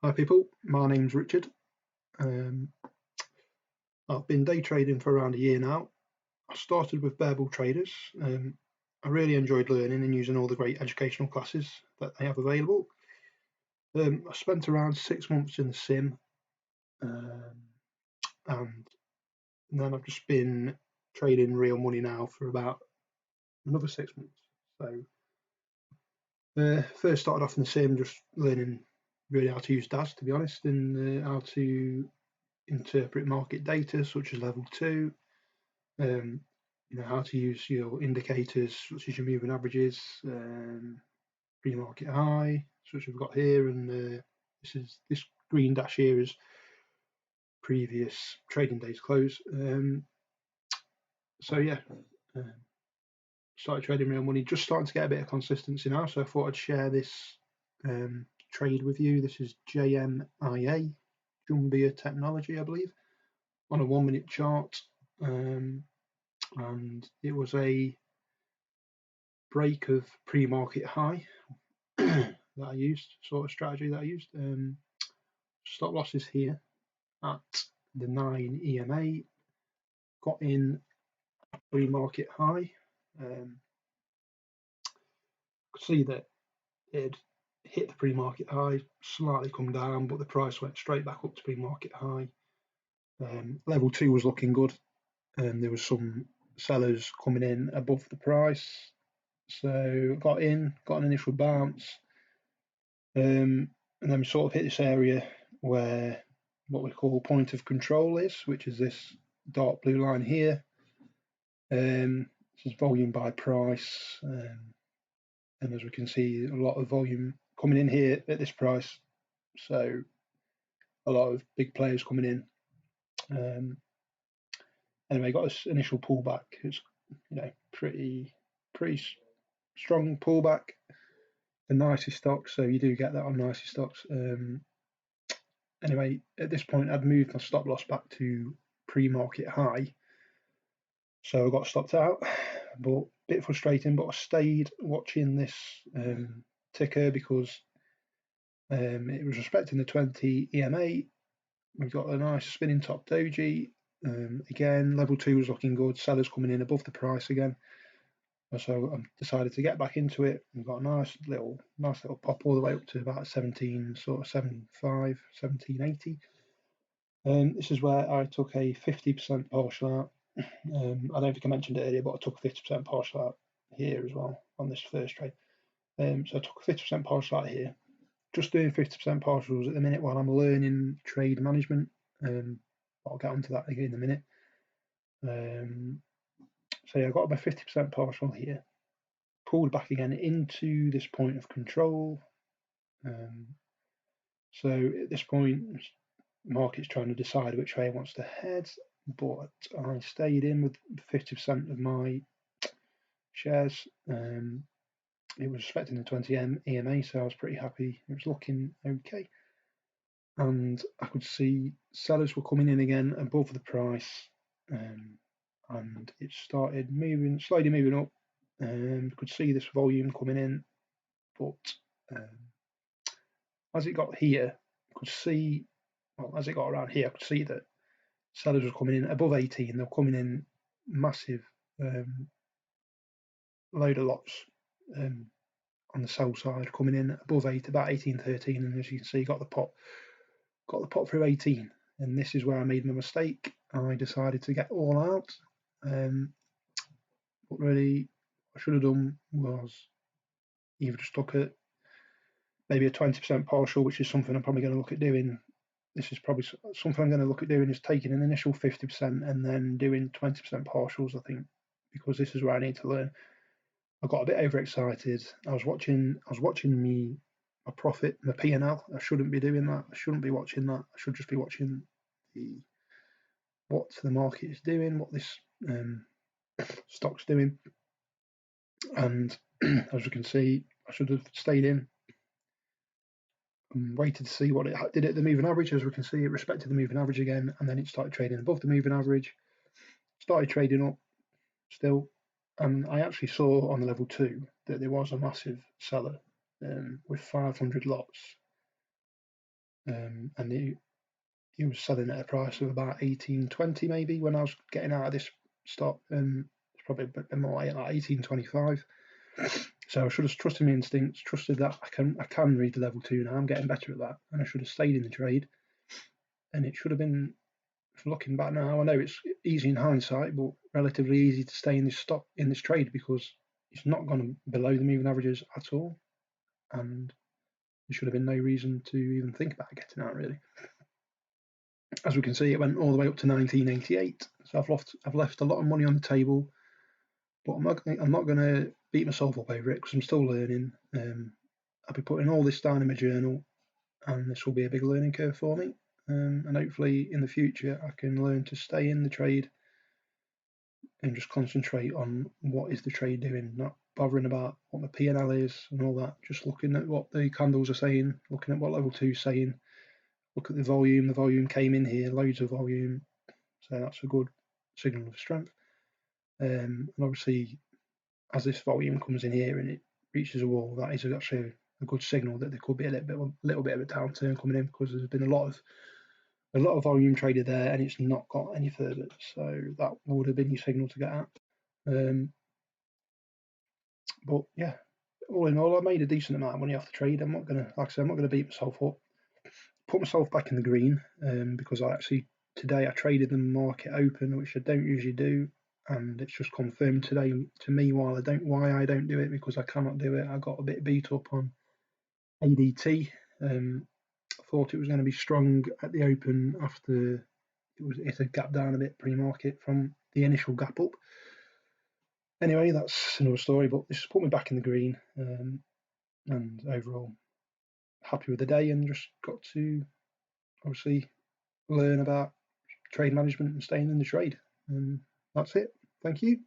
Hi people, my name's Richard. Um, I've been day trading for around a year now. I started with Bearable Traders. I really enjoyed learning and using all the great educational classes that they have available. I spent around 6 months in the sim, um, and then I've just been trading real money now for about another 6 months. So first started off in the sim, just learning really how to use DAS, to be honest, and how to interpret market data such as level 2. um, how to use your indicators such as your moving averages, pre-market high, such as we've got here, and this green dash here is previous trading day's close. So yeah, uh, started trading real money, just starting to get a bit of consistency now. So I thought I'd share this trade with you. This is JMIA, Jumbia Technology, I believe, on a 1 minute chart. And it was a break of pre-market high that I used, sort of strategy that I used. Stop losses here at the 9 EMA, got in pre-market high. Could see that it hit the pre-market high, slightly come down, but the price went straight back up to pre-market high. Level 2 was looking good, and there was some sellers coming in above the price. So got in, got an initial bounce, and then we sort of hit this area where what we call point of control is, which is this dark blue line here. This is volume by price, and as we can see, a lot of volume coming in here at this price. So a lot of big players coming in. Anyway, got this initial pullback. It's pretty strong pullback. The nicey stocks, so you do get that on nicey stocks. Anyway, at this point, I'd moved my stop loss back to pre-market high, so I got stopped out. But a bit frustrating. But I stayed watching this ticker because it was respecting the 20 EMA. We've got a nice spinning top doji. Again, level 2 was looking good. Sellers coming in above the price again. So I decided to get back into it. We've got a nice little pop all the way up to about 17, sort of 75, 1780. This is where I took a 50% partial out. I don't think I mentioned it earlier, but I took a 50% partial out here as well on this first trade. So I took a 50% partial out here. Just doing 50% partials at the minute while I'm learning trade management. I'll get onto that again in a minute. So yeah, I got my 50% partial here. Pulled back again into this point of control. So at this point, the market's trying to decide which way it wants to head, but I stayed in with 50% of my shares. It was respecting the 20 EMA, so I was pretty happy. It was looking okay. And I could see sellers were coming in again above the price, and it started moving, slowly moving up. Could see this volume coming in, but as it got here, I could see, well, as it got around here, I could see that sellers were coming in above 18. They were coming in massive load of lots on the sell side, coming in above 8, about 18, 13, and as you can see, got the pot through 18. And this is where I made my mistake. I decided to get all out. But really, what I should have done was either just look at maybe a 20% partial, which is something I'm probably going to look at doing. This is probably something I'm going to look at doing, is taking an initial 50% and then doing 20% partials, I think, because this is where I need to learn. I got a bit overexcited. I was watching my profit, my P&L. I shouldn't be doing that. I shouldn't be watching that. I should just be watching what the market is doing, what this stock's doing. And as you can see, I should have stayed in and waited to see what it did at the moving average. As we can see, it respected the moving average again, and then it started trading above the moving average, started trading up still. And I actually saw on the level 2 that there was a massive seller with 500 lots and he was selling at a price of about 18.20 maybe when I was getting out of this stock, and it's probably a bit more like 18.25. So I should have trusted my instincts, trusted that I can read the level 2 now. I'm getting better at that, and I should have stayed in the trade. And it should have been, looking back now, I know it's easy in hindsight, but relatively easy to stay in this stock, in this trade, because it's not gone below the moving averages at all, and there should have been no reason to even think about getting out, really. As we can see, it went all the way up to 1988. So I've left a lot of money on the table, but I'm not going to beat myself up over it because I'm still learning. I'll be putting all this down in my journal, and this will be a big learning curve for me. And hopefully in the future I can learn to stay in the trade and just concentrate on what is the trade doing, not bothering about what my P&L is and all that. Just looking at what the candles are saying, looking at what level 2 is saying. Look at the volume. The volume came in here, loads of volume, so that's a good signal of strength. And obviously, as this volume comes in here and it reaches a wall, that is actually a good signal that there could be a little bit of a downturn coming in, because there's been a lot of volume traded there and it's not got any further. So that would have been your signal to get at. But yeah, all in all, I made a decent amount of money off the trade. I'm not gonna, like I said, I'm not gonna beat myself up. Put myself back in the green, because today I traded the market open, which I don't usually do, and it's just confirmed today to me why I don't do it, because I cannot do it. I got a bit beat up on ADT. I thought it was going to be strong at the open after it had gapped down a bit pre-market from the initial gap up. Anyway, that's another story, but this has put me back in the green, and overall happy with the day, and just got to obviously learn about trade management and staying in the trade. And that's it. Thank you.